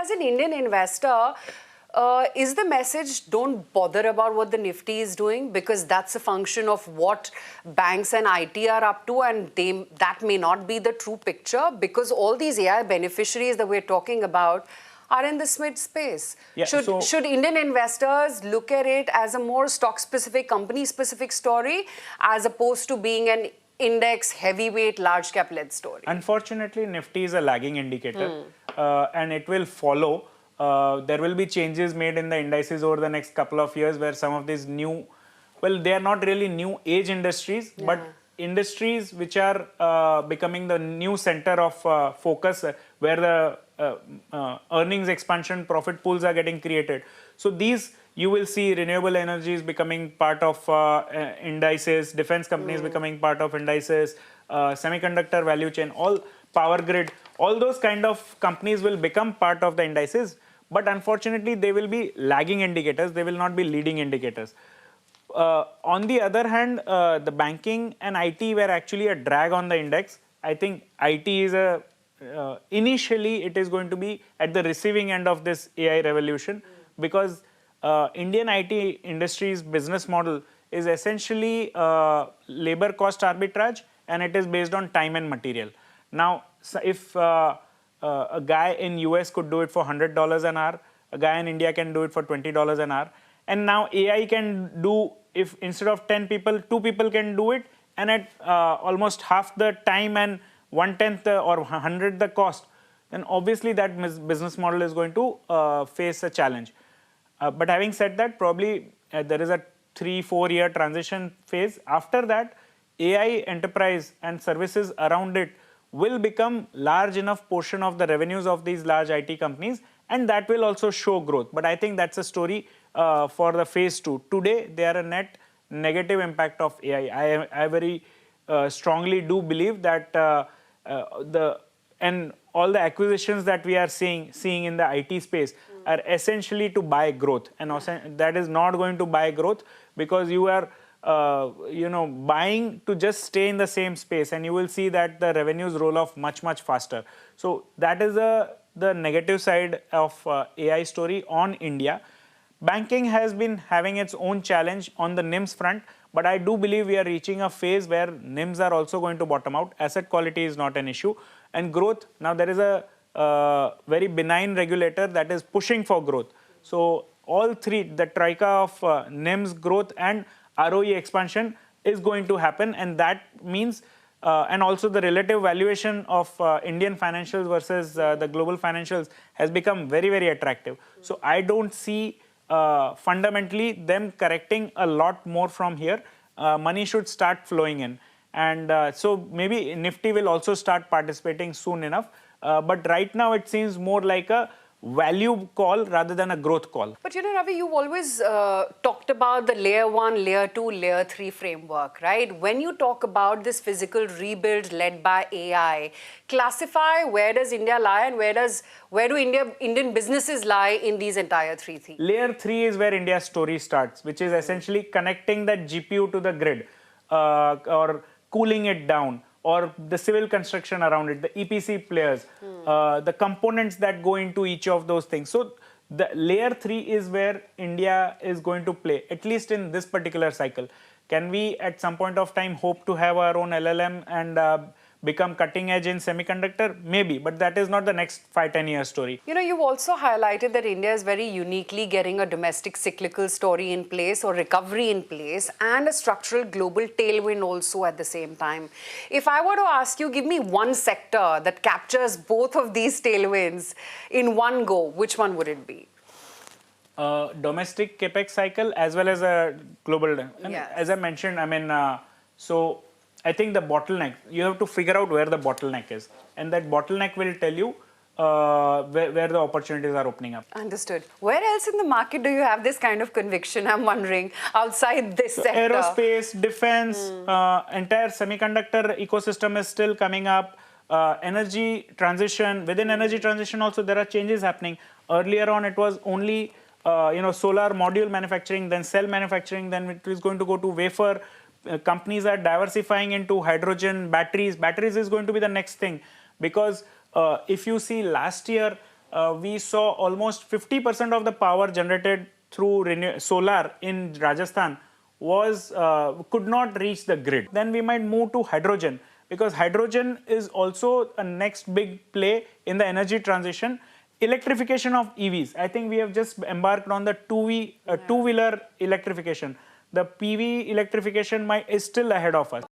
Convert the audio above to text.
as an Indian investor, is the message don't bother about what the Nifty is doing because that's a function of what banks and IT are up to, and that may not be the true picture because all these AI beneficiaries that we're talking about are in this mid space. Yeah, should Indian investors look at it as a more stock-specific, company-specific story as opposed to being an index, heavyweight, large cap-led story? Unfortunately, Nifty is a lagging indicator and it will follow. There will be changes made in the indices over the next couple of years where some of these new, well, they are not really new age industries, but industries which are becoming the new center of focus where the earnings expansion profit pools are getting created. So these you will see renewable energies becoming part of indices, defense companies becoming part of indices, semiconductor value chain, all power grid, all those kind of companies will become part of the indices. But unfortunately, they will be lagging indicators. They will not be leading indicators. On the other hand, the banking and IT were actually a drag on the index. I think IT is initially it is going to be at the receiving end of this AI revolution because Indian IT industry's business model is essentially labor cost arbitrage and it is based on time and material. Now, if a guy in US could do it for $100 an hour, a guy in India can do it for $20 an hour, and now AI can do, if instead of 10 people, 2 people can do it, and at almost half the time and 1/10 or 100 the cost, then obviously that business model is going to face a challenge. But having said that, probably there is a 3-4 year transition phase. After that, AI enterprise and services around it will become large enough portion of the revenues of these large IT companies, and that will also show growth. But I think that's a story for the phase 2. Today, they are a net negative impact of AI. I very strongly do believe that all the acquisitions that we are seeing in the IT space are essentially to buy growth, and that is not going to buy growth because you are buying to just stay in the same space, and you will see that the revenues roll off much faster. So that is the negative side of AI story on India. Banking has been having its own challenge on the NIMS front, but I do believe we are reaching a phase where NIMS are also going to bottom out. Asset quality is not an issue, and growth, now there is a very benign regulator that is pushing for growth. So all three, the troika of NIMS growth and ROE expansion is going to happen, and that means and also the relative valuation of Indian financials versus the global financials has become very attractive. So I don't see fundamentally them correcting a lot more from here. Money should start flowing in, and so maybe Nifty will also start participating soon enough. But right now it seems more like a value call rather than a growth call. But Ravi, you've always talked about the layer 1, layer 2, layer 3 framework, right? When you talk about this physical rebuild led by AI, classify where does India lie and where do Indian businesses lie in these entire three things? Layer 3 is where India's story starts, which is essentially connecting that GPU to the grid or cooling it down, or the civil construction around it, the EPC players, the components that go into each of those things. So the layer 3 is where India is going to play, at least in this particular cycle. Can we at some point of time hope to have our own LLM and become cutting edge in semiconductor? Maybe, but that is not the next 5-10 year story. You've also highlighted that India is very uniquely getting a domestic cyclical story in place or recovery in place and a structural global tailwind also at the same time. If I were to ask you, give me one sector that captures both of these tailwinds in one go, which one would it be? Domestic capex cycle as well as a global. Yes. As I mentioned, so I think the bottleneck, you have to figure out where the bottleneck is, and that bottleneck will tell you where the opportunities are opening up. Understood. Where else in the market do you have this kind of conviction, I'm wondering, outside this sector? Aerospace, defense, entire semiconductor ecosystem is still coming up. Energy transition, within energy transition also there are changes happening. Earlier on it was only solar module manufacturing, then cell manufacturing, then it is going to go to wafer. Companies are diversifying into hydrogen, batteries. Batteries is going to be the next thing, because if you see last year, we saw almost 50% of the power generated through solar in Rajasthan was could not reach the grid. Then we might move to hydrogen, because hydrogen is also a next big play in the energy transition. Electrification of EVs. I think we have just embarked on the two-wheeler electrification. The PV electrification is still ahead of us.